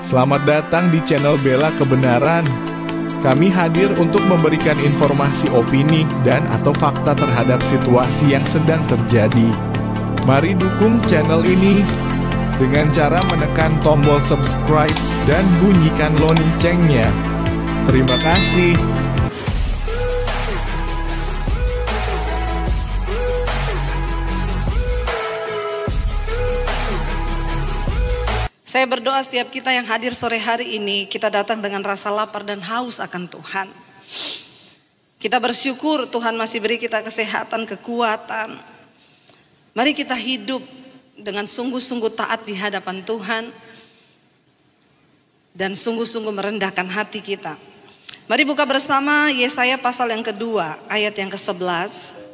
Selamat datang di channel Bela Kebenaran. Kami hadir untuk memberikan informasi opini dan atau fakta terhadap situasi yang sedang terjadi. Mari dukung channel ini dengan cara menekan tombol subscribe dan bunyikan loncengnya. Terima kasih. Saya berdoa setiap kita yang hadir sore hari ini, kita datang dengan rasa lapar dan haus akan Tuhan. Kita bersyukur Tuhan masih beri kita kesehatan, kekuatan. Mari kita hidup dengan sungguh-sungguh taat di hadapan Tuhan. Dan sungguh-sungguh merendahkan hati kita. Mari buka bersama Yesaya pasal yang kedua, ayat yang ke-11.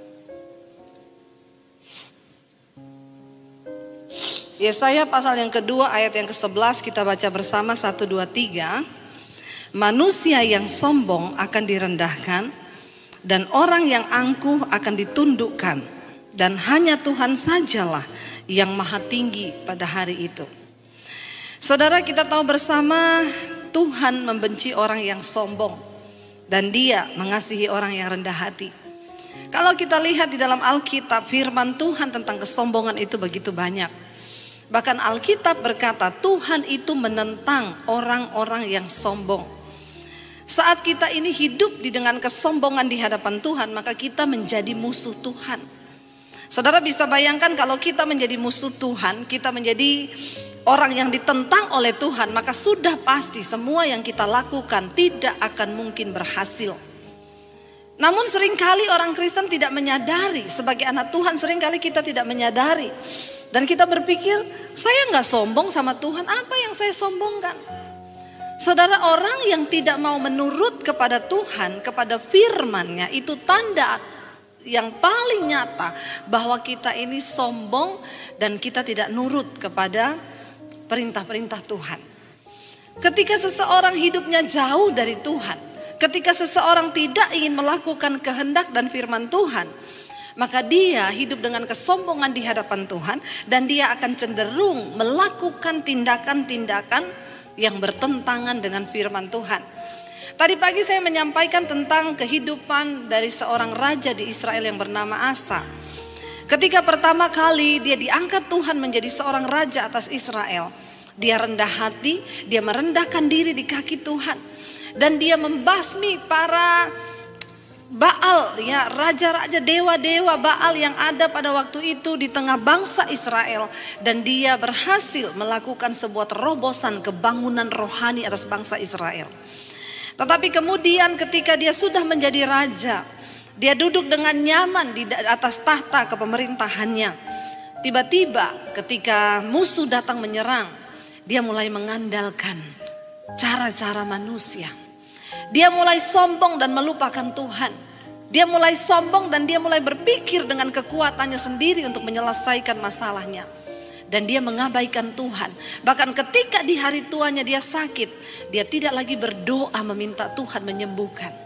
Yesaya pasal yang kedua ayat yang ke-11 kita baca bersama 1, 2, 3. Manusia yang sombong akan direndahkan dan orang yang angkuh akan ditundukkan, dan hanya Tuhan sajalah yang maha tinggi pada hari itu. Saudara, kita tahu bersama Tuhan membenci orang yang sombong dan Dia mengasihi orang yang rendah hati. Kalau kita lihat di dalam Alkitab, firman Tuhan tentang kesombongan itu begitu banyak. Bahkan Alkitab berkata Tuhan itu menentang orang-orang yang sombong. Saat kita ini hidup dengan kesombongan di hadapan Tuhan, maka kita menjadi musuh Tuhan. Saudara bisa bayangkan kalau kita menjadi musuh Tuhan, kita menjadi orang yang ditentang oleh Tuhan, maka sudah pasti semua yang kita lakukan tidak akan mungkin berhasil. Namun seringkali orang Kristen tidak menyadari, sebagai anak Tuhan seringkali kita tidak menyadari. Dan kita berpikir, saya nggak sombong sama Tuhan, apa yang saya sombongkan? Saudara, orang yang tidak mau menurut kepada Tuhan, kepada firman-Nya, itu tanda yang paling nyata bahwa kita ini sombong dan kita tidak nurut kepada perintah-perintah Tuhan. Ketika seseorang hidupnya jauh dari Tuhan, ketika seseorang tidak ingin melakukan kehendak dan firman Tuhan, maka dia hidup dengan kesombongan di hadapan Tuhan dan dia akan cenderung melakukan tindakan-tindakan yang bertentangan dengan firman Tuhan. Tadi pagi saya menyampaikan tentang kehidupan dari seorang raja di Israel yang bernama Asa. Ketika pertama kali dia diangkat Tuhan menjadi seorang raja atas Israel, dia rendah hati, dia merendahkan diri di kaki Tuhan. Dan dia membasmi para Baal, ya, raja-raja, dewa-dewa Baal yang ada pada waktu itu di tengah bangsa Israel. Dan dia berhasil melakukan sebuah terobosan kebangunan rohani atas bangsa Israel. Tetapi kemudian ketika dia sudah menjadi raja, dia duduk dengan nyaman di atas tahta kepemerintahannya. Tiba-tiba ketika musuh datang menyerang, dia mulai mengandalkan cara-cara manusia. Dia mulai sombong dan melupakan Tuhan. Dia mulai sombong dan dia mulai berpikir dengan kekuatannya sendiri untuk menyelesaikan masalahnya. Dan dia mengabaikan Tuhan. Bahkan ketika di hari tuanya dia sakit, dia tidak lagi berdoa meminta Tuhan menyembuhkan.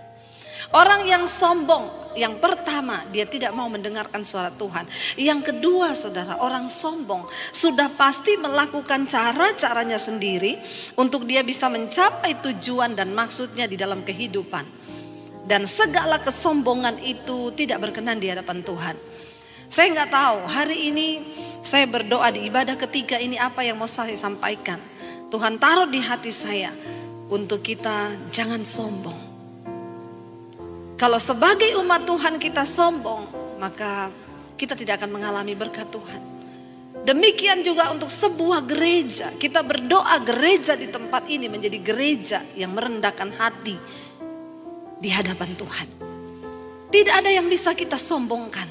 Orang yang sombong, yang pertama dia tidak mau mendengarkan suara Tuhan. Yang kedua, saudara, orang sombong sudah pasti melakukan cara-caranya sendiri untuk dia bisa mencapai tujuan dan maksudnya di dalam kehidupan. Dan segala kesombongan itu tidak berkenan di hadapan Tuhan. Saya nggak tahu hari ini saya berdoa di ibadah ketiga ini apa yang mau saya sampaikan. Tuhan taruh di hati saya untuk kita jangan sombong. Kalau sebagai umat Tuhan kita sombong, maka kita tidak akan mengalami berkat Tuhan. Demikian juga untuk sebuah gereja. Kita berdoa gereja di tempat ini menjadi gereja yang merendahkan hati di hadapan Tuhan. Tidak ada yang bisa kita sombongkan.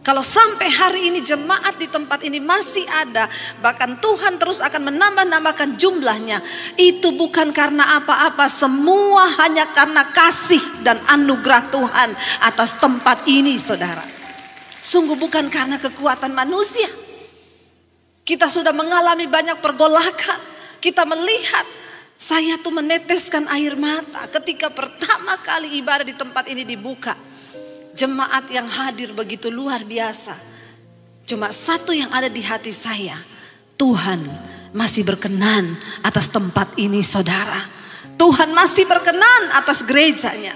Kalau sampai hari ini jemaat di tempat ini masih ada, bahkan Tuhan terus akan menambah-nambahkan jumlahnya, itu bukan karena apa-apa, semua hanya karena kasih dan anugerah Tuhan atas tempat ini, saudara. Sungguh bukan karena kekuatan manusia. Kita sudah mengalami banyak pergolakan. Kita melihat, saya tuh meneteskan air mata ketika pertama kali ibadah di tempat ini dibuka. Jemaat yang hadir begitu luar biasa. Cuma satu yang ada di hati saya, Tuhan masih berkenan atas tempat ini saudara. Tuhan masih berkenan atas gerejanya.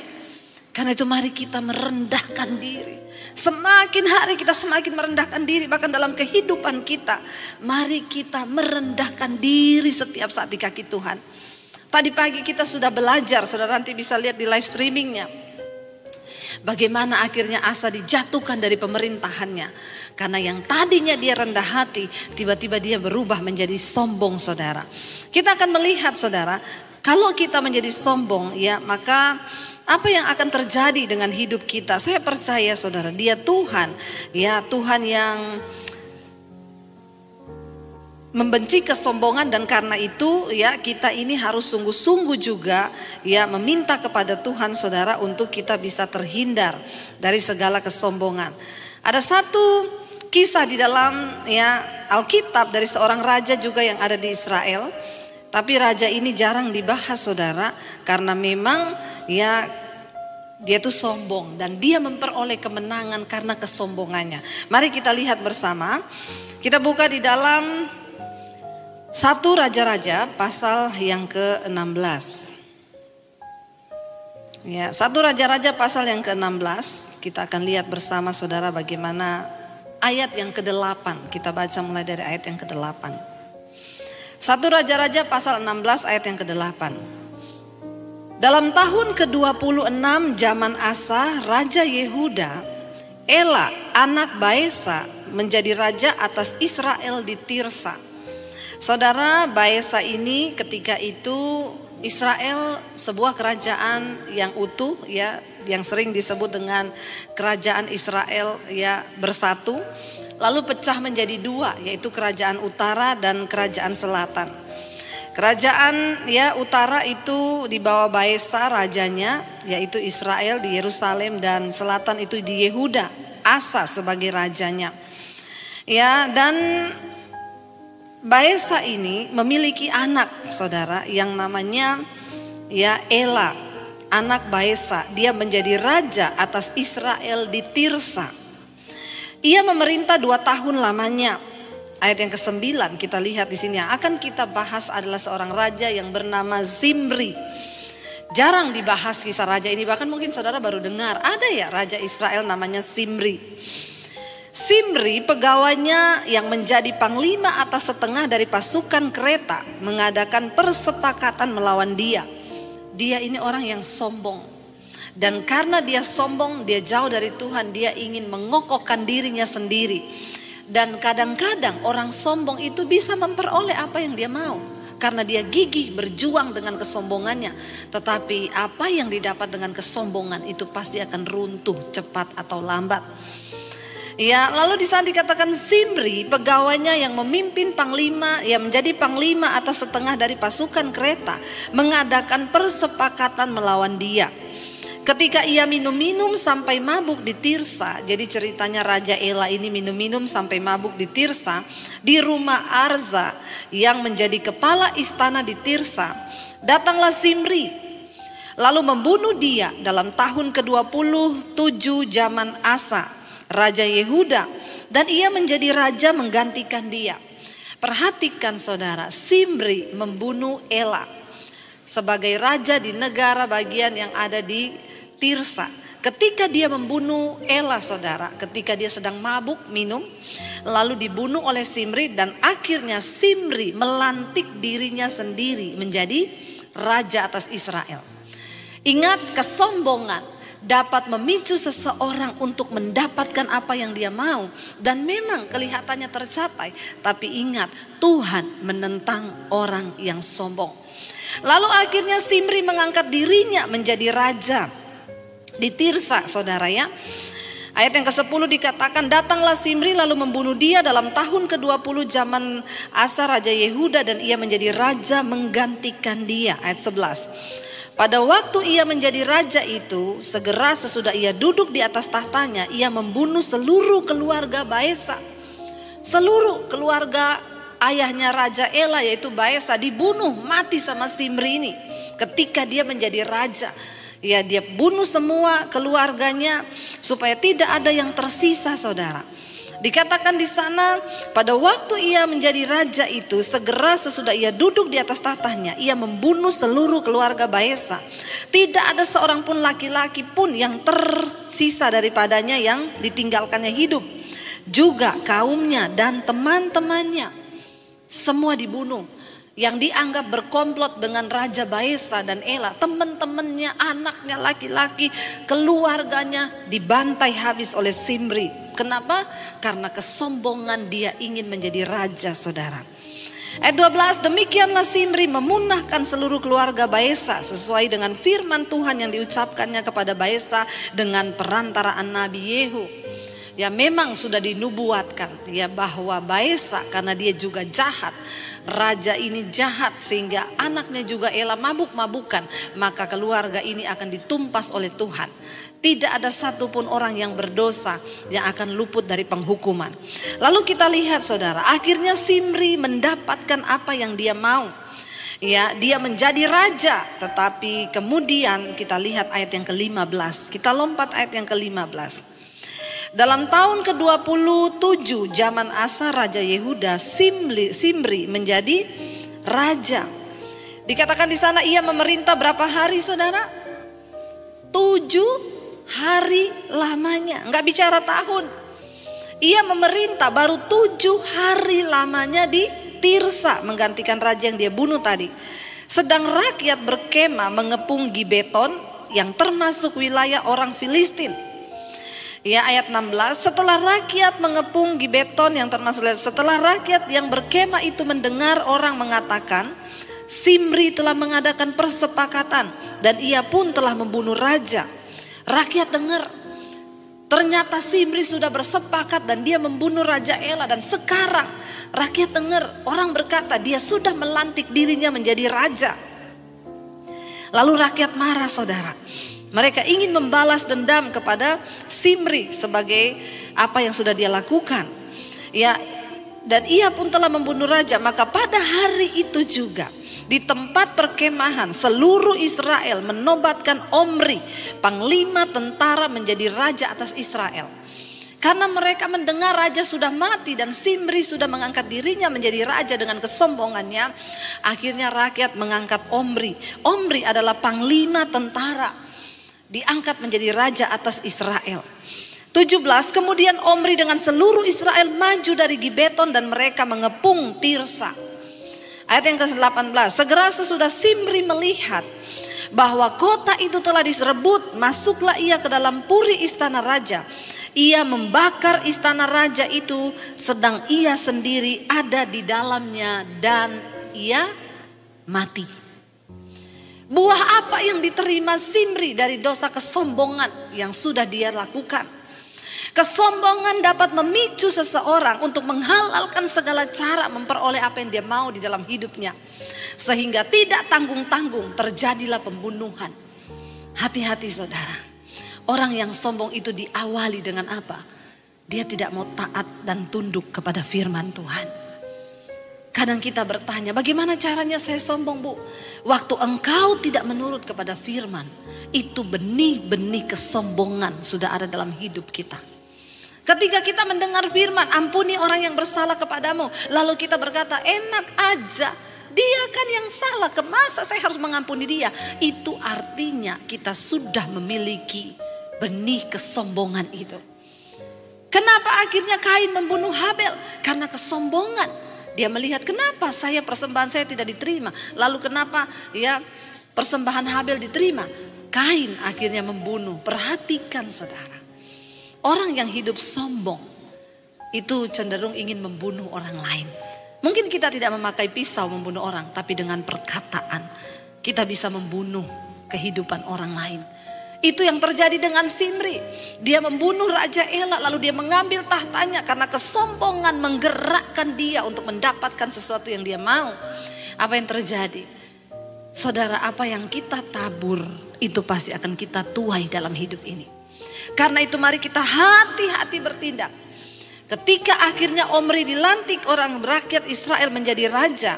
Karena itu mari kita merendahkan diri. Semakin hari kita semakin merendahkan diri. Bahkan dalam kehidupan kita, mari kita merendahkan diri setiap saat di kaki Tuhan. Tadi pagi kita sudah belajar, saudara nanti bisa lihat di live streamingnya. Bagaimana akhirnya Asa dijatuhkan dari pemerintahannya. Karena yang tadinya dia rendah hati, tiba-tiba dia berubah menjadi sombong saudara. Kita akan melihat saudara, kalau kita menjadi sombong ya maka apa yang akan terjadi dengan hidup kita? Saya percaya saudara, dia Tuhan, ya Tuhan yang membenci kesombongan, dan karena itu ya kita ini harus sungguh-sungguh juga ya meminta kepada Tuhan saudara untuk kita bisa terhindar dari segala kesombongan. Ada satu kisah di dalam ya Alkitab dari seorang raja juga yang ada di Israel. Tapi raja ini jarang dibahas saudara, karena memang ya dia tuh sombong dan dia memperoleh kemenangan karena kesombongannya. Mari kita lihat bersama. Kita buka di dalam 1 Raja-Raja pasal yang ke-16. Ya, 1 Raja-Raja pasal yang ke-16. Kita akan lihat bersama saudara bagaimana ayat yang ke-8. Kita baca mulai dari ayat yang ke-8. 1 Raja-Raja pasal 16 ayat yang ke-8. Dalam tahun ke-26 zaman Asa, Raja Yehuda, Ela anak Baesa menjadi raja atas Israel di Tirsa. Saudara, Baesa ini ketika itu Israel sebuah kerajaan yang utuh ya, yang sering disebut dengan kerajaan Israel ya bersatu, lalu pecah menjadi dua, yaitu kerajaan utara dan kerajaan selatan. Kerajaan ya utara itu di bawah Baesa rajanya, yaitu Israel di Yerusalem, dan selatan itu di Yehuda, Asa sebagai rajanya. Ya, dan Baesa ini memiliki anak saudara yang namanya ya Ela, anak Baesa. Dia menjadi raja atas Israel di Tirsa. Ia memerintah 2 tahun lamanya. Ayat yang ke-9 kita lihat di sini yang akan kita bahas adalah seorang raja yang bernama Zimri. Jarang dibahas kisah raja ini, bahkan mungkin saudara baru dengar ada ya raja Israel namanya Zimri. Zimri pegawainya yang menjadi panglima atas setengah dari pasukan kereta mengadakan persepakatan melawan dia. Dia ini orang yang sombong. Dan karena dia sombong, dia jauh dari Tuhan, dia ingin mengokohkan dirinya sendiri. Dan kadang-kadang orang sombong itu bisa memperoleh apa yang dia mau. Karena dia gigih berjuang dengan kesombongannya. Tetapi apa yang didapat dengan kesombongan itu pasti akan runtuh cepat atau lambat. Ya, lalu di saat dikatakan Zimri, pegawainya yang memimpin panglima, yang menjadi panglima atas setengah dari pasukan kereta, mengadakan persepakatan melawan dia. Ketika ia minum-minum sampai mabuk di Tirsa, jadi ceritanya Raja Ela ini minum-minum sampai mabuk di Tirsa, di rumah Arza yang menjadi kepala istana di Tirsa, datanglah Zimri, lalu membunuh dia dalam tahun ke-27 zaman Asa, Raja Yehuda, dan ia menjadi raja menggantikan dia. Perhatikan saudara, Zimri membunuh Ela sebagai raja di negara bagian yang ada di Tirsa. Ketika dia membunuh Ela saudara, ketika dia sedang mabuk minum, lalu dibunuh oleh Zimri, dan akhirnya Zimri melantik dirinya sendiri menjadi raja atas Israel. Ingat, kesombongan dapat memicu seseorang untuk mendapatkan apa yang dia mau, dan memang kelihatannya tercapai. Tapi ingat, Tuhan menentang orang yang sombong. Lalu akhirnya Zimri mengangkat dirinya menjadi raja di Tirsa saudara ya. Ayat yang ke-10 dikatakan, datanglah Zimri lalu membunuh dia dalam tahun ke-20 zaman Asa Raja Yehuda, dan ia menjadi raja menggantikan dia. Ayat 11. Pada waktu ia menjadi raja itu, segera sesudah ia duduk di atas tahtanya, ia membunuh seluruh keluarga Baesa. Seluruh keluarga ayahnya Raja Ela yaitu Baesa dibunuh mati sama Zimri ini ketika dia menjadi raja. Ya, dia bunuh semua keluarganya supaya tidak ada yang tersisa saudara. Dikatakan di sana, pada waktu ia menjadi raja itu, segera sesudah ia duduk di atas tahtanya, ia membunuh seluruh keluarga Baesa. Tidak ada seorang pun laki-laki pun yang tersisa daripadanya yang ditinggalkannya hidup. Juga kaumnya dan teman-temannya semua dibunuh. Yang dianggap berkomplot dengan Raja Baesa dan Ela, teman-temannya, anaknya laki-laki, keluarganya dibantai habis oleh Zimri. Kenapa? Karena kesombongan dia ingin menjadi raja, saudara. Ayat 12, demikianlah Zimri memunahkan seluruh keluarga Baesa sesuai dengan firman Tuhan yang diucapkannya kepada Baesa dengan perantaraan Nabi Yehu. Ya memang sudah dinubuatkan ya bahwa Baesa karena dia juga jahat, raja ini jahat sehingga anaknya juga Ela mabuk-mabukan, maka keluarga ini akan ditumpas oleh Tuhan. Tidak ada satupun orang yang berdosa yang akan luput dari penghukuman. Lalu kita lihat saudara, akhirnya Zimri mendapatkan apa yang dia mau. Ya, dia menjadi raja, tetapi kemudian kita lihat ayat yang ke-15. Kita lompat ayat yang ke-15. Dalam tahun ke-27 zaman Asa Raja Yehuda, Zimri menjadi raja. Dikatakan di sana ia memerintah berapa hari saudara? 7 hari lamanya, enggak bicara tahun. Ia memerintah baru 7 hari lamanya di Tirsa, menggantikan raja yang dia bunuh tadi. Sedang rakyat berkemah mengepung Gibeton yang termasuk wilayah orang Filistin. Ya, ayat 16, setelah rakyat mengepung Gibeton yang termasuk, setelah rakyat yang berkemah itu mendengar orang mengatakan Zimri telah mengadakan persepakatan dan ia pun telah membunuh raja. Rakyat dengar, ternyata Zimri sudah bersepakat dan dia membunuh Raja Ela. Dan sekarang rakyat dengar, orang berkata dia sudah melantik dirinya menjadi raja. Lalu rakyat marah saudara. Mereka ingin membalas dendam kepada Zimri sebagai apa yang sudah dia lakukan. Ya, dan ia pun telah membunuh raja. Maka pada hari itu juga di tempat perkemahan seluruh Israel menobatkan Omri, panglima tentara, menjadi raja atas Israel. Karena mereka mendengar raja sudah mati dan Zimri sudah mengangkat dirinya menjadi raja dengan kesombongannya. Akhirnya rakyat mengangkat Omri. Omri adalah panglima tentara, diangkat menjadi raja atas Israel. 17, kemudian Omri dengan seluruh Israel maju dari Gibeton dan mereka mengepung Tirsa. Ayat yang ke-18, segera sesudah Zimri melihat bahwa kota itu telah diserebut, masuklah ia ke dalam puri istana raja. Ia membakar istana raja itu sedang ia sendiri ada di dalamnya dan ia mati. Buah apa yang diterima Zimri dari dosa kesombongan yang sudah dia lakukan? Kesombongan dapat memicu seseorang untuk menghalalkan segala cara memperoleh apa yang dia mau di dalam hidupnya. Sehingga tidak tanggung-tanggung terjadilah pembunuhan. Hati-hati saudara. Orang yang sombong itu diawali dengan apa? Dia tidak mau taat dan tunduk kepada firman Tuhan. Kadang kita bertanya, bagaimana caranya saya sombong bu? Waktu engkau tidak menurut kepada firman, itu benih-benih kesombongan sudah ada dalam hidup kita. Ketika kita mendengar firman, ampuni orang yang bersalah kepadamu. Lalu kita berkata, enak aja, dia kan yang salah, kemasa saya harus mengampuni dia? Itu artinya kita sudah memiliki benih kesombongan itu. Kenapa akhirnya Kain membunuh Habel? Karena kesombongan. Dia melihat kenapa persembahan saya tidak diterima. Lalu kenapa ya persembahan Habel diterima. Kain akhirnya membunuh. Perhatikan saudara. Orang yang hidup sombong itu cenderung ingin membunuh orang lain. Mungkin kita tidak memakai pisau membunuh orang. Tapi dengan perkataan kita bisa membunuh kehidupan orang lain. Itu yang terjadi dengan Zimri. Dia membunuh Raja Ela lalu dia mengambil tahtanya karena kesombongan menggerakkan dia untuk mendapatkan sesuatu yang dia mau. Apa yang terjadi? Saudara, apa yang kita tabur itu pasti akan kita tuai dalam hidup ini. Karena itu mari kita hati-hati bertindak. Ketika akhirnya Omri dilantik orang rakyat Israel menjadi raja,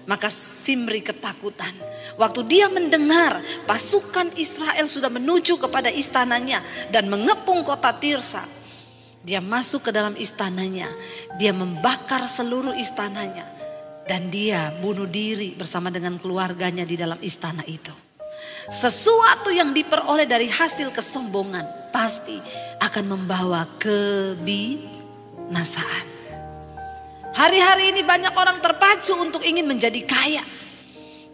maka Zimri ketakutan. Waktu dia mendengar pasukan Israel sudah menuju kepada istananya dan mengepung kota Tirsa. Dia masuk ke dalam istananya, dia membakar seluruh istananya, dan dia bunuh diri bersama dengan keluarganya di dalam istana itu. Sesuatu yang diperoleh dari hasil kesombongan pasti akan membawa kebinasaan. Hari-hari ini banyak orang terpacu untuk ingin menjadi kaya.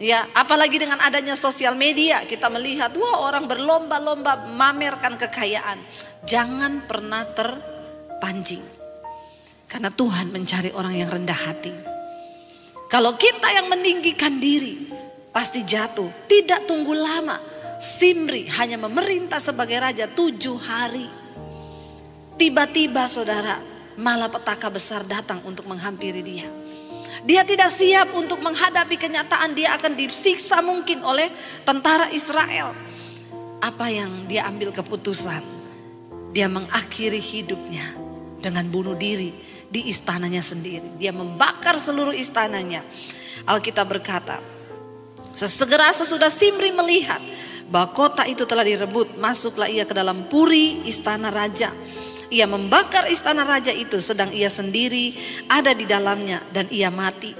Ya, apalagi dengan adanya sosial media, kita melihat wah orang berlomba-lomba memamerkan kekayaan. Jangan pernah terpancing. Karena Tuhan mencari orang yang rendah hati. Kalau kita yang meninggikan diri, pasti jatuh. Tidak tunggu lama. Simri hanya memerintah sebagai raja 7 hari. Tiba-tiba saudara, malapetaka besar datang untuk menghampiri dia. Dia tidak siap untuk menghadapi kenyataan dia akan disiksa mungkin oleh tentara Israel. Apa yang dia ambil keputusan? Dia mengakhiri hidupnya dengan bunuh diri di istananya sendiri. Dia membakar seluruh istananya. Alkitab berkata, sesegera sesudah Simri melihat bahwa kota itu telah direbut, masuklah ia ke dalam puri istana raja. Ia membakar istana raja itu sedang ia sendiri ada di dalamnya dan ia mati.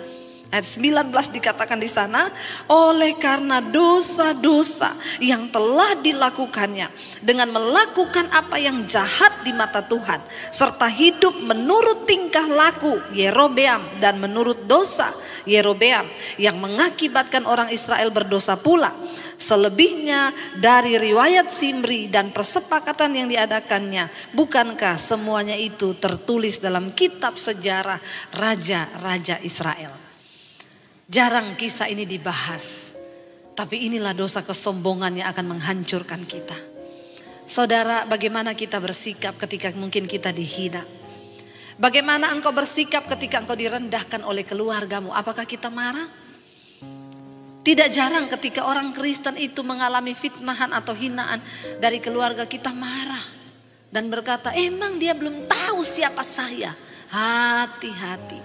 Ayat 19 dikatakan di sana, oleh karena dosa-dosa yang telah dilakukannya dengan melakukan apa yang jahat di mata Tuhan, serta hidup menurut tingkah laku Yerobeam dan menurut dosa Yerobeam yang mengakibatkan orang Israel berdosa pula. Selebihnya dari riwayat Simri dan persepakatan yang diadakannya, bukankah semuanya itu tertulis dalam kitab sejarah raja-raja Israel? Jarang kisah ini dibahas, tapi inilah dosa kesombongan yang akan menghancurkan kita. Saudara, bagaimana kita bersikap ketika mungkin kita dihina? Bagaimana engkau bersikap ketika engkau direndahkan oleh keluargamu? Apakah kita marah? Tidak jarang ketika orang Kristen itu mengalami fitnahan atau hinaan dari keluarga, kita marah dan berkata, emang dia belum tahu siapa saya. Hati-hati,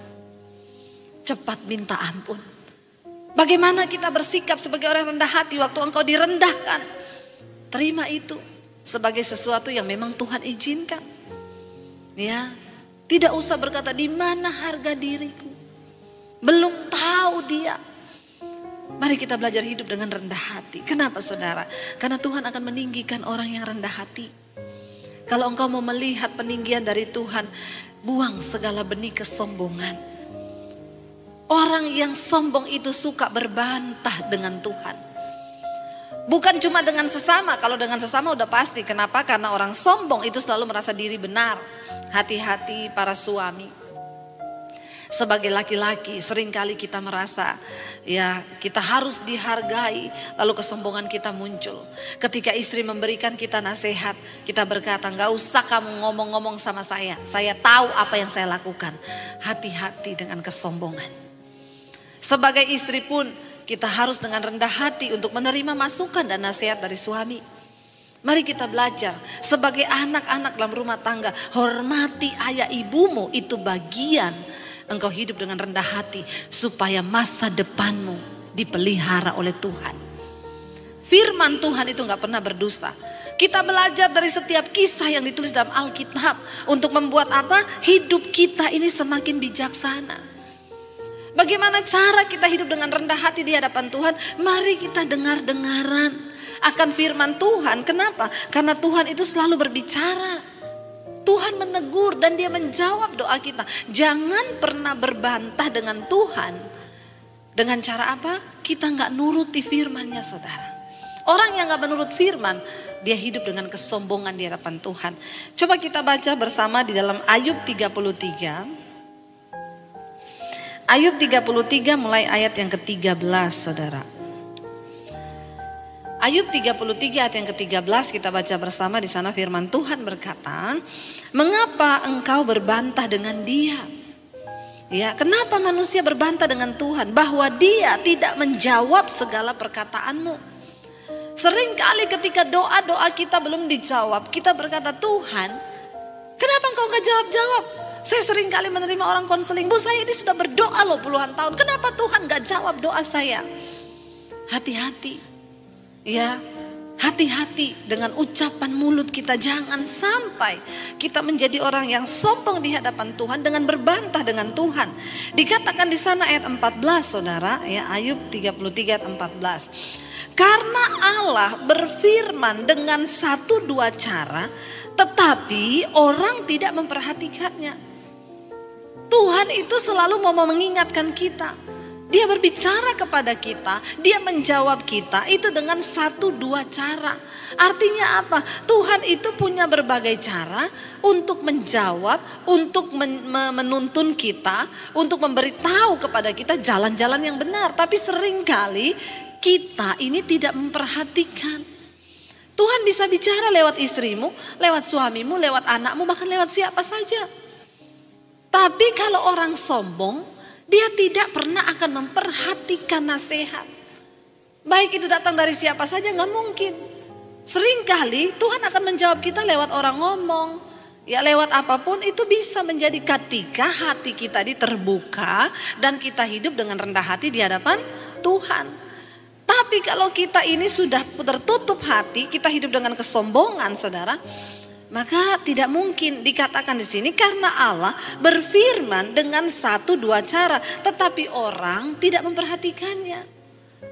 cepat minta ampun. Bagaimana kita bersikap sebagai orang rendah hati waktu engkau direndahkan? Terima itu sebagai sesuatu yang memang Tuhan izinkan. Ya, tidak usah berkata di mana harga diriku. Belum tahu dia. Mari kita belajar hidup dengan rendah hati. Kenapa saudara? Karena Tuhan akan meninggikan orang yang rendah hati. Kalau engkau mau melihat peninggian dari Tuhan, buang segala benih kesombongan. Orang yang sombong itu suka berbantah dengan Tuhan. Bukan cuma dengan sesama. Kalau dengan sesama udah pasti. Kenapa? Karena orang sombong itu selalu merasa diri benar. Hati-hati para suami. Sebagai laki-laki seringkali kita merasa ya kita harus dihargai, lalu kesombongan kita muncul. Ketika istri memberikan kita nasihat, kita berkata, gak usah kamu ngomong-ngomong sama saya tahu apa yang saya lakukan. Hati-hati dengan kesombongan. Sebagai istri pun kita harus dengan rendah hati untuk menerima masukan dan nasihat dari suami. Mari kita belajar sebagai anak-anak dalam rumah tangga, hormati ayah ibumu, itu bagian engkau hidup dengan rendah hati supaya masa depanmu dipelihara oleh Tuhan. Firman Tuhan itu gak pernah berdusta. Kita belajar dari setiap kisah yang ditulis dalam Alkitab untuk membuat apa? Hidup kita ini semakin bijaksana. Bagaimana cara kita hidup dengan rendah hati di hadapan Tuhan? Mari kita dengar-dengaran akan firman Tuhan. Kenapa? Karena Tuhan itu selalu berbicara. Tuhan menegur dan dia menjawab doa kita. Jangan pernah berbantah dengan Tuhan. Dengan cara apa? Kita gak nuruti firman-Nya saudara. Orang yang gak menurut firman, dia hidup dengan kesombongan di hadapan Tuhan. Coba kita baca bersama di dalam Ayub 33. Ayub 33 mulai ayat yang ke-13 saudara. Ayub 33 ayat yang ke-13 kita baca bersama. Di sana firman Tuhan berkata, mengapa engkau berbantah dengan dia? Ya, kenapa manusia berbantah dengan Tuhan? Bahwa dia tidak menjawab segala perkataanmu. Seringkali ketika doa-doa kita belum dijawab, kita berkata, Tuhan, kenapa engkau gak jawab-jawab? Saya sering kali menerima orang konseling, Bu saya ini sudah berdoa loh puluhan tahun. Kenapa Tuhan gak jawab doa saya? Hati-hati. Ya, Hati-hati dengan ucapan mulut kita. Jangan sampai kita menjadi orang yang sombong di hadapan Tuhan dengan berbantah dengan Tuhan. Dikatakan di sana ayat 14 saudara, ya, Ayub 33 ayat 14. Karena Allah berfirman dengan 1-2 cara, tetapi orang tidak memperhatikannya. Tuhan itu selalu mau mengingatkan kita. Dia berbicara kepada kita, dia menjawab kita itu dengan 1-2 cara. Artinya apa? Tuhan itu punya berbagai cara untuk menjawab, untuk menuntun kita, untuk memberitahu kepada kita jalan-jalan yang benar. Tapi seringkali kita ini tidak memperhatikan. Tuhan bisa bicara lewat istrimu, lewat suamimu, lewat anakmu, bahkan lewat siapa saja. Tapi kalau orang sombong, dia tidak pernah akan memperhatikan nasihat. Baik itu datang dari siapa saja, gak mungkin. Seringkali Tuhan akan menjawab kita lewat orang ngomong. Ya lewat apapun itu bisa menjadi ketika hati kita terbuka dan kita hidup dengan rendah hati di hadapan Tuhan. Tapi kalau kita ini sudah tertutup hati, kita hidup dengan kesombongan saudara, maka tidak mungkin dikatakan di sini karena Allah berfirman dengan 1-2 cara, tetapi orang tidak memperhatikannya.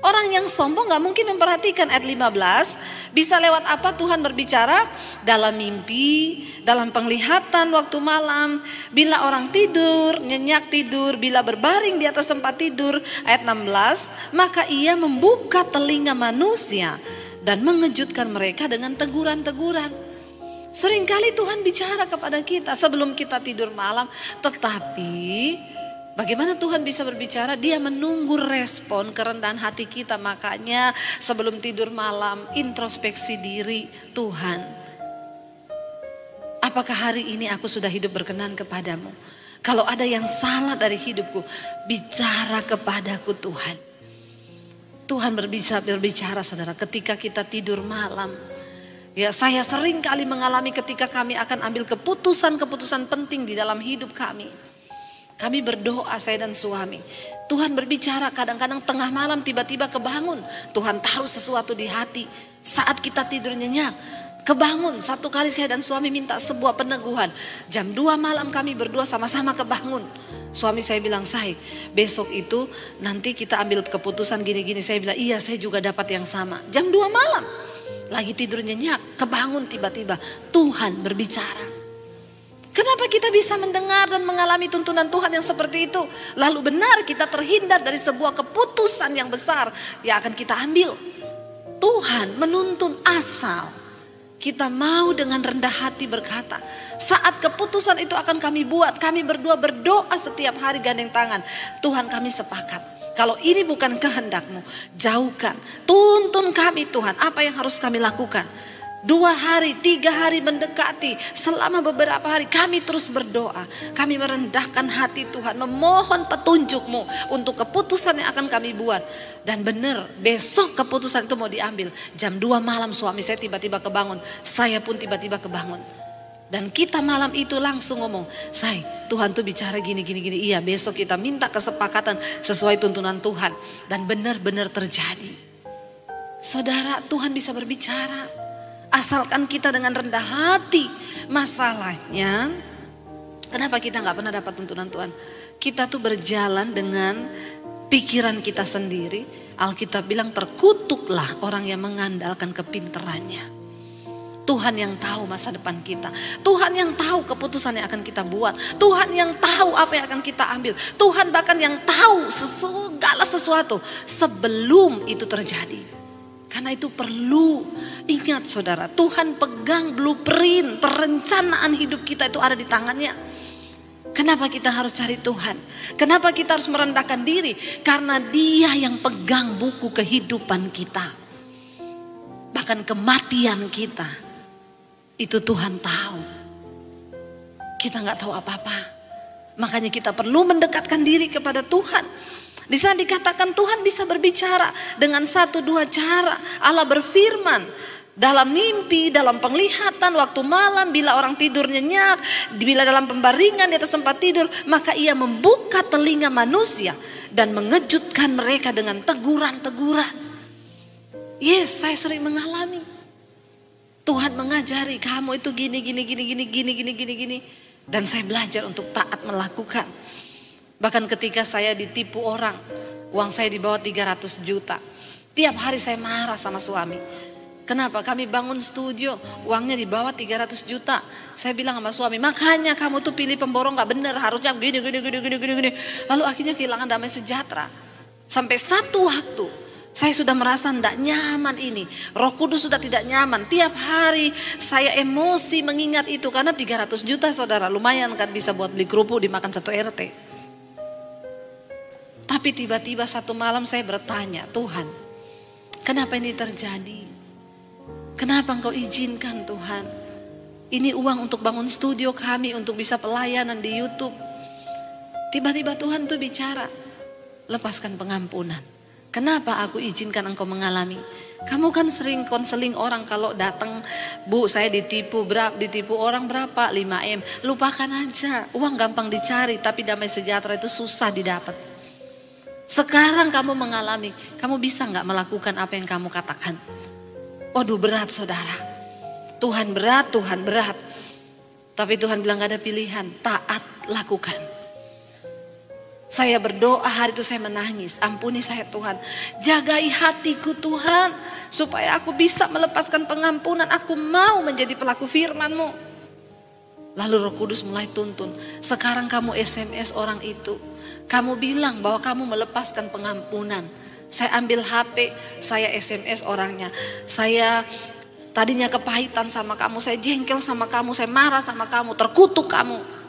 Orang yang sombong gak mungkin memperhatikan. Ayat 15, bisa lewat apa Tuhan berbicara? Dalam mimpi, dalam penglihatan waktu malam, bila orang tidur, nyenyak tidur, bila berbaring di atas tempat tidur. Ayat 16, maka ia membuka telinga manusia dan mengejutkan mereka dengan teguran-teguran. Seringkali Tuhan bicara kepada kita sebelum kita tidur malam. Tetapi bagaimana Tuhan bisa berbicara? Dia menunggu respon kerendahan hati kita. Makanya sebelum tidur malam introspeksi diri. Tuhan, apakah hari ini aku sudah hidup berkenan kepadamu? Kalau ada yang salah dari hidupku, bicara kepadaku Tuhan. Tuhan berbicara saudara ketika kita tidur malam. Ya, saya sering kali mengalami ketika kami akan ambil keputusan-keputusan penting di dalam hidup kami. Kami berdoa saya dan suami. Tuhan berbicara kadang-kadang tengah malam tiba-tiba kebangun. Tuhan taruh sesuatu di hati. Saat kita tidur nyenyak, kebangun. Satu kali saya dan suami minta sebuah peneguhan. Jam 2 malam kami berdua sama-sama kebangun. Suami saya bilang, "Say, besok itu nanti kita ambil keputusan gini-gini." Saya bilang, "Iya, saya juga dapat yang sama." Jam 2 malam. Lagi tidur nyenyak, kebangun tiba-tiba Tuhan berbicara. Kenapa kita bisa mendengar dan mengalami tuntunan Tuhan yang seperti itu? Lalu benar kita terhindar dari sebuah keputusan yang besar yang akan kita ambil. Tuhan menuntun asal kita mau dengan rendah hati berkata, saat keputusan itu akan kami buat, kami berdua berdoa setiap hari gandeng tangan. Tuhan, kami sepakat. Kalau ini bukan kehendak-Mu, jauhkan. Tuntun kami Tuhan, apa yang harus kami lakukan. 2 hari, 3 hari mendekati, selama beberapa hari kami terus berdoa. Kami merendahkan hati Tuhan, memohon petunjuk-Mu untuk keputusan yang akan kami buat. Dan benar, besok keputusan itu mau diambil. Jam 2 malam suami saya tiba-tiba kebangun, saya pun tiba-tiba kebangun. Dan kita malam itu langsung ngomong, "Say, Tuhan tuh bicara gini. Iya, besok kita minta kesepakatan sesuai tuntunan Tuhan." Dan benar-benar terjadi. Saudara, Tuhan bisa berbicara. Asalkan kita dengan rendah hati. Masalahnya, kenapa kita gak pernah dapat tuntunan Tuhan? Kita tuh berjalan dengan pikiran kita sendiri. Alkitab bilang terkutuklah orang yang mengandalkan kepintarannya. Tuhan yang tahu masa depan kita. Tuhan yang tahu keputusan yang akan kita buat. Tuhan yang tahu apa yang akan kita ambil. Tuhan bahkan yang tahu segala sesuatu sebelum itu terjadi. Karena itu perlu ingat saudara, Tuhan pegang blueprint, perencanaan hidup kita itu ada di tangannya. Kenapa kita harus cari Tuhan? Kenapa kita harus merendahkan diri? Karena Dia yang pegang buku kehidupan kita. Bahkan kematian kita. Itu Tuhan tahu. Kita gak tahu apa-apa. Makanya kita perlu mendekatkan diri kepada Tuhan. Di sana dikatakan Tuhan bisa berbicara dengan 1-2 cara. Allah berfirman dalam mimpi, dalam penglihatan, waktu malam, bila orang tidur nyenyak, bila dalam pembaringan di atas tempat tidur, maka ia membuka telinga manusia dan mengejutkan mereka dengan teguran-teguran. Yes, saya sering mengalami. Tuhan mengajari kamu itu gini. Dan saya belajar untuk taat melakukan. Bahkan ketika saya ditipu orang, uang saya di bawah 300 juta. Tiap hari saya marah sama suami. Kenapa? Kami bangun studio, uangnya di bawah 300 juta. Saya bilang sama suami, makanya kamu tuh pilih pemborong gak bener, harusnya gini. Lalu akhirnya kehilangan damai sejahtera. Sampai satu waktu, saya sudah merasa tidak nyaman ini. Roh Kudus sudah tidak nyaman. Tiap hari saya emosi mengingat itu. Karena 300 juta saudara, lumayan kan bisa buat beli kerupuk dimakan satu RT. Tapi tiba-tiba satu malam saya bertanya, Tuhan, kenapa ini terjadi? Kenapa Engkau izinkan Tuhan? Ini uang untuk bangun studio kami, untuk bisa pelayanan di YouTube. Tiba-tiba Tuhan tuh bicara, lepaskan pengampunan. Kenapa aku izinkan engkau mengalami? Kamu kan sering konseling orang kalau datang, Bu saya ditipu orang berapa? 5M. Lupakan aja, uang gampang dicari tapi damai sejahtera itu susah didapat. Sekarang kamu mengalami, kamu bisa gak melakukan apa yang kamu katakan? Waduh berat saudara. Tuhan berat. Tapi Tuhan bilang gak ada pilihan, taat lakukan. Saya berdoa hari itu saya menangis. Ampuni saya Tuhan. Jagai hatiku Tuhan. Supaya aku bisa melepaskan pengampunan. Aku mau menjadi pelaku firman-Mu. Lalu Roh Kudus mulai tuntun. Sekarang kamu SMS orang itu. Kamu bilang bahwa kamu melepaskan pengampunan. Saya ambil HP, saya SMS orangnya. Saya tadinya kepahitan sama kamu. Saya jengkel sama kamu. Saya marah sama kamu. Terkutuk kamu.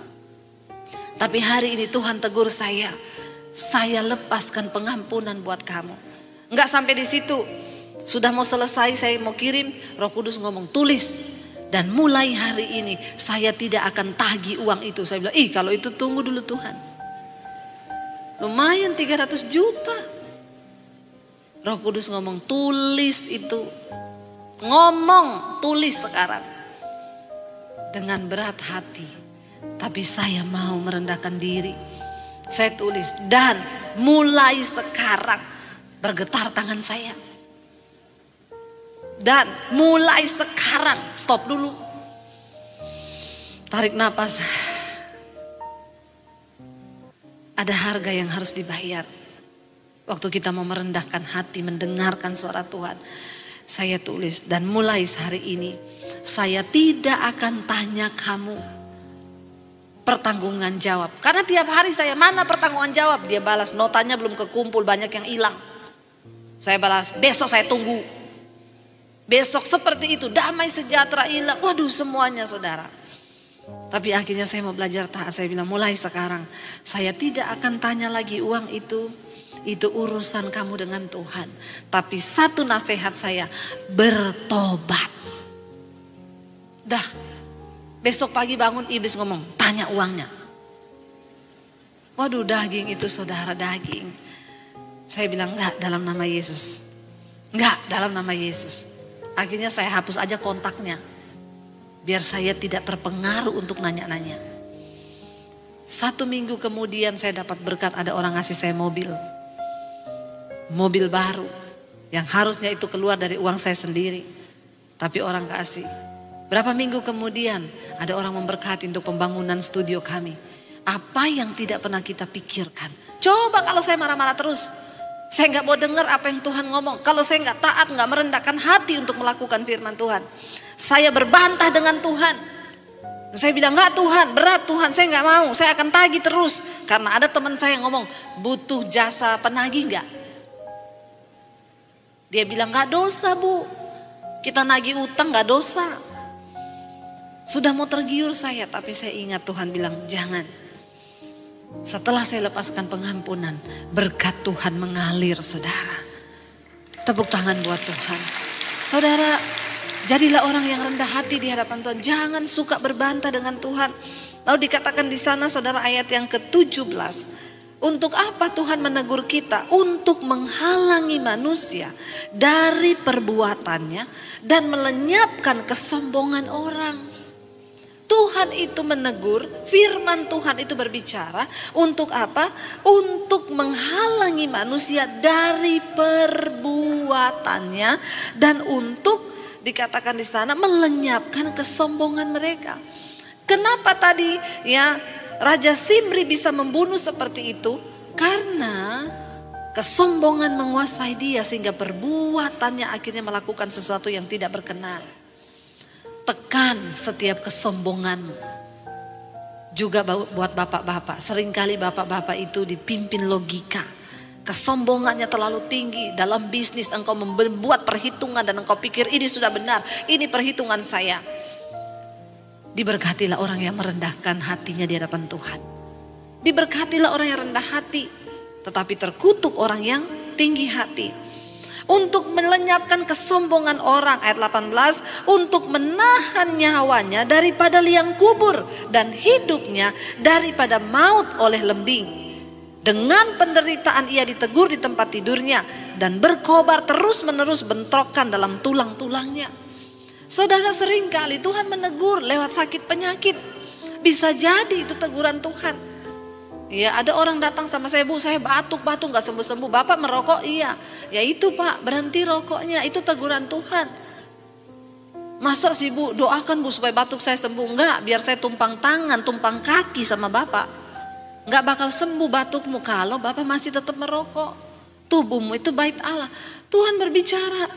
Tapi hari ini Tuhan tegur saya. Saya lepaskan pengampunan buat kamu. Enggak sampai di situ. Sudah mau selesai saya mau kirim. Roh Kudus ngomong tulis. Dan mulai hari ini saya tidak akan tagih uang itu. Saya bilang kalau itu tunggu dulu Tuhan. Lumayan 300 juta. Roh Kudus ngomong tulis itu. Ngomong tulis sekarang. Dengan berat hati. Tapi saya mau merendahkan diri. Saya tulis dan mulai sekarang bergetar tangan saya. Dan mulai sekarang stop dulu. Tarik napas. Ada harga yang harus dibayar. Waktu kita mau merendahkan hati, mendengarkan suara Tuhan. Saya tulis dan mulai hari ini saya tidak akan tanya kamu pertanggungan jawab. Karena tiap hari saya mana pertanggungan jawab. Dia balas notanya belum kekumpul, banyak yang hilang. Saya balas besok saya tunggu. Besok seperti itu damai sejahtera hilang. Waduh semuanya saudara. Tapi akhirnya saya mau belajar taat. Saya bilang mulai sekarang saya tidak akan tanya lagi uang itu. Itu urusan kamu dengan Tuhan. Tapi satu nasihat saya, bertobat. Dah, besok pagi bangun iblis ngomong, tanya uangnya. Waduh daging itu saudara daging. Saya bilang enggak dalam nama Yesus. Enggak dalam nama Yesus. Akhirnya saya hapus aja kontaknya. Biar saya tidak terpengaruh untuk nanya-nanya. 1 minggu kemudian saya dapat berkat ada orang ngasih saya mobil. Mobil baru yang harusnya itu keluar dari uang saya sendiri. Tapi orang kasih. Berapa minggu kemudian ada orang memberkati untuk pembangunan studio kami. Apa yang tidak pernah kita pikirkan. Coba kalau saya marah-marah terus. Saya gak mau dengar apa yang Tuhan ngomong. Kalau saya gak taat, gak merendahkan hati untuk melakukan firman Tuhan. Saya berbantah dengan Tuhan. Saya bilang gak Tuhan, berat Tuhan, saya gak mau. Saya akan tagih terus. Karena ada teman saya yang ngomong, butuh jasa penagih gak? Dia bilang gak dosa Bu. Kita nagih utang gak dosa. Sudah mau tergiur saya. Tapi saya ingat Tuhan bilang jangan. Setelah saya lepaskan pengampunan. Berkat Tuhan mengalir saudara. Tepuk tangan buat Tuhan. Saudara, jadilah orang yang rendah hati di hadapan Tuhan. Jangan suka berbantah dengan Tuhan. Lalu dikatakan di sana saudara ayat yang ke-17. Untuk apa Tuhan menegur kita? Untuk menghalangi manusia dari perbuatannya dan melenyapkan kesombongan orang. Tuhan itu menegur, firman Tuhan itu berbicara untuk apa? Untuk menghalangi manusia dari perbuatannya dan untuk dikatakan di sana melenyapkan kesombongan mereka. Kenapa tadi ya Raja Zimri bisa membunuh seperti itu? Karena kesombongan menguasai dia sehingga perbuatannya akhirnya melakukan sesuatu yang tidak berkenan. Tekan setiap kesombonganmu. Juga buat bapak-bapak, seringkali bapak-bapak itu dipimpin logika. Kesombongannya terlalu tinggi. Dalam bisnis engkau membuat perhitungan dan engkau pikir ini sudah benar, ini perhitungan saya. Diberkatilah orang yang merendahkan hatinya di hadapan Tuhan. Diberkatilah orang yang rendah hati, tetapi terkutuk orang yang tinggi hati. Untuk melenyapkan kesombongan orang, ayat 18, untuk menahan nyawanya daripada liang kubur dan hidupnya daripada maut oleh lembing. Dengan penderitaan ia ditegur di tempat tidurnya dan berkobar terus-menerus bentrokan dalam tulang-tulangnya. Saudara, seringkali Tuhan menegur lewat sakit penyakit. Bisa jadi itu teguran Tuhan. Ya, ada orang datang sama saya, Bu, saya batuk-batuk gak sembuh-sembuh. Bapak merokok? Iya. Ya itu Pak, berhenti rokoknya. Itu teguran Tuhan. Masa sih Bu, doakan Bu supaya batuk saya sembuh. Enggak, biar saya tumpang tangan, tumpang kaki sama Bapak. Enggak bakal sembuh batukmu kalau Bapak masih tetap merokok. Tubuhmu itu bait Allah. Tuhan berbicara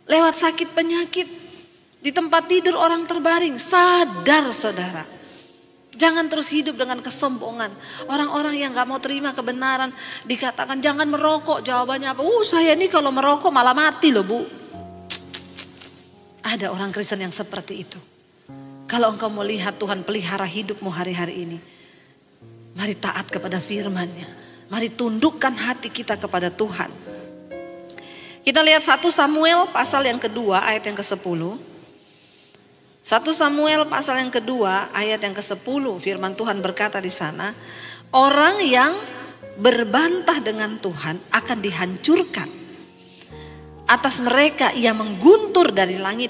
lewat sakit penyakit. Di tempat tidur orang terbaring, sadar saudara. Jangan terus hidup dengan kesombongan. Orang-orang yang gak mau terima kebenaran dikatakan jangan merokok. Jawabannya apa? Saya ini kalau merokok malah mati loh Bu. Ada orang Kristen yang seperti itu. Kalau engkau mau lihat Tuhan pelihara hidupmu hari-hari ini, mari taat kepada firman-Nya. Mari tundukkan hati kita kepada Tuhan. Kita lihat 1 Samuel pasal yang kedua ayat yang ke-10. 1 Samuel pasal yang kedua ayat yang ke-10, firman Tuhan berkata di sana, orang yang berbantah dengan Tuhan akan dihancurkan. Atas mereka ia mengguntur dari langit.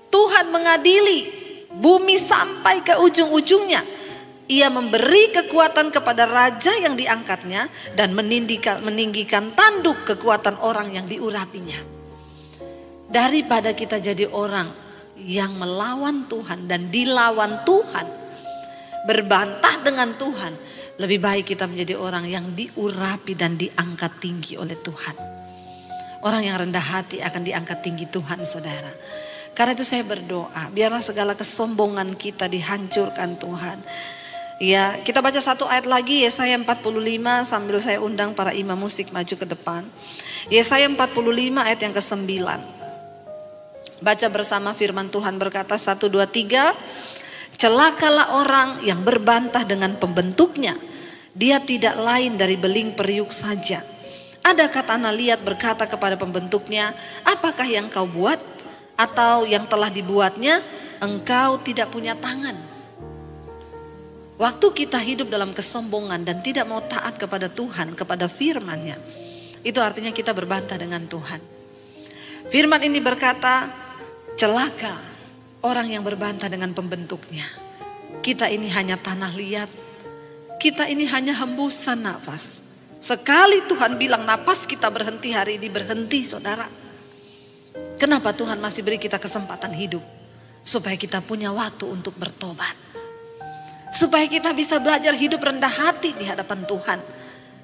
Tuhan mengadili bumi sampai ke ujung-ujungnya. Ia memberi kekuatan kepada raja yang diangkatnya dan meninggikan tanduk kekuatan orang yang diurapinya. Daripada kita jadi orang yang melawan Tuhan dan dilawan Tuhan, berbantah dengan Tuhan, lebih baik kita menjadi orang yang diurapi dan diangkat tinggi oleh Tuhan. Orang yang rendah hati akan diangkat tinggi Tuhan, saudara. Karena itu saya berdoa, biarlah segala kesombongan kita dihancurkan Tuhan. Ya, kita baca satu ayat lagi, Yesaya 45, sambil saya undang para imam musik maju ke depan. Yesaya 45 ayat yang ke-9. Baca bersama, firman Tuhan berkata 1, 2, 3. Celakalah orang yang berbantah dengan pembentuknya. Dia tidak lain dari beling periuk saja. Adakah tanah liat berkata kepada pembentuknya, apakah yang kau buat? Atau yang telah dibuatnya, engkau tidak punya tangan. Waktu kita hidup dalam kesombongan dan tidak mau taat kepada Tuhan, kepada firman-Nya, itu artinya kita berbantah dengan Tuhan. Firman ini berkata, celaka orang yang berbantah dengan pembentuknya. Kita ini hanya tanah liat. Kita ini hanya hembusan nafas. Sekali Tuhan bilang napas kita berhenti hari ini, berhenti saudara. Kenapa Tuhan masih beri kita kesempatan hidup? Supaya kita punya waktu untuk bertobat. Supaya kita bisa belajar hidup rendah hati di hadapan Tuhan.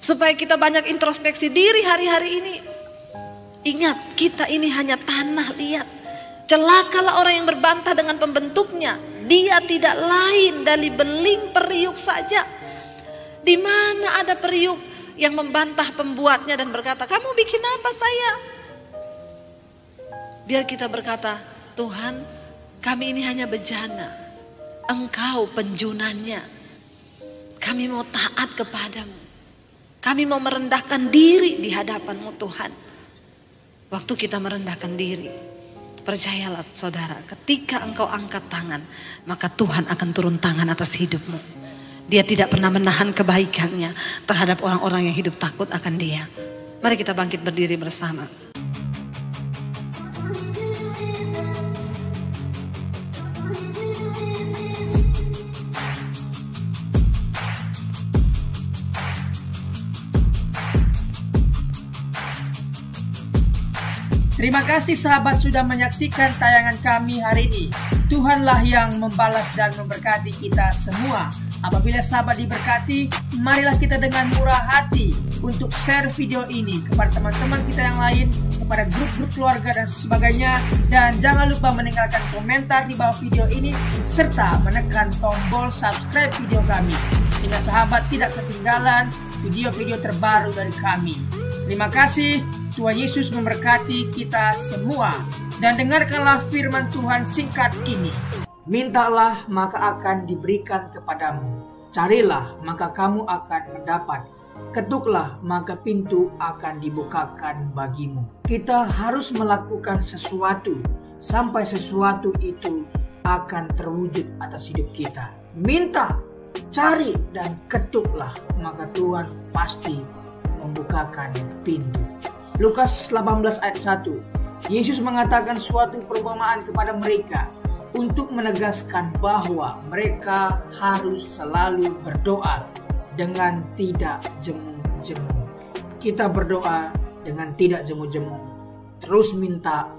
Supaya kita banyak introspeksi diri hari-hari ini. Ingat, kita ini hanya tanah liat. Celakalah orang yang berbantah dengan pembentuknya. Dia tidak lain dari beling periuk saja. Di mana ada periuk yang membantah pembuatnya dan berkata, kamu bikin apa saya? Biar kita berkata, Tuhan, kami ini hanya bejana. Engkau penjunannya. Kami mau taat kepadamu. Kami mau merendahkan diri di hadapan-Mu Tuhan. Waktu kita merendahkan diri, percayalah saudara, ketika engkau angkat tangan, maka Tuhan akan turun tangan atas hidupmu. Dia tidak pernah menahan kebaikannya terhadap orang-orang yang hidup takut akan Dia. Mari kita bangkit berdiri bersama. Terima kasih sahabat sudah menyaksikan tayangan kami hari ini. Tuhanlah yang membalas dan memberkati kita semua. Apabila sahabat diberkati, marilah kita dengan murah hati untuk share video ini kepada teman-teman kita yang lain, kepada grup-grup keluarga dan sebagainya. Dan jangan lupa meninggalkan komentar di bawah video ini, serta menekan tombol subscribe video kami, sehingga sahabat tidak ketinggalan video-video terbaru dari kami. Terima kasih. Tuhan Yesus memberkati kita semua. Dan dengarkanlah firman Tuhan singkat ini. Mintalah maka akan diberikan kepadamu. Carilah maka kamu akan mendapat. Ketuklah maka pintu akan dibukakan bagimu. Kita harus melakukan sesuatu sampai sesuatu itu akan terwujud atas hidup kita. Minta, cari, dan ketuklah maka Tuhan pasti membukakan pintu. Lukas 18 ayat 1. Yesus mengatakan suatu perumpamaan kepada mereka untuk menegaskan bahwa mereka harus selalu berdoa dengan tidak jemu-jemu. Kita berdoa dengan tidak jemu-jemu. Terus minta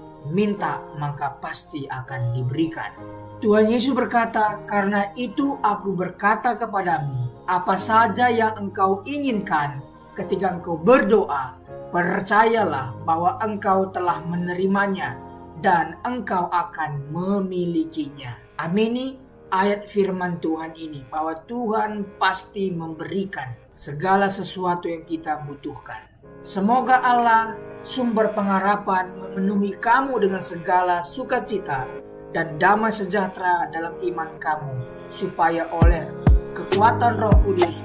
maka pasti akan diberikan. Tuhan Yesus berkata, "Karena itu aku berkata kepadamu, apa saja yang engkau inginkan ketika engkau berdoa, percayalah bahwa engkau telah menerimanya dan engkau akan memilikinya." Amini ayat firman Tuhan ini, bahwa Tuhan pasti memberikan segala sesuatu yang kita butuhkan. Semoga Allah, sumber pengharapan, memenuhi kamu dengan segala sukacita dan damai sejahtera dalam iman kamu, supaya oleh kekuatan Roh Kudus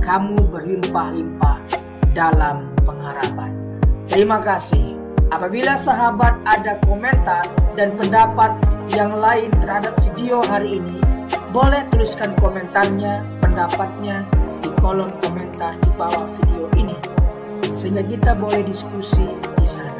kamu berlimpah-limpah dalam pengharapan. Terima kasih. Apabila sahabat ada komentar dan pendapat yang lain terhadap video hari ini, boleh tuliskan komentarnya, pendapatnya di kolom komentar di bawah video ini, sehingga kita boleh diskusi di sana.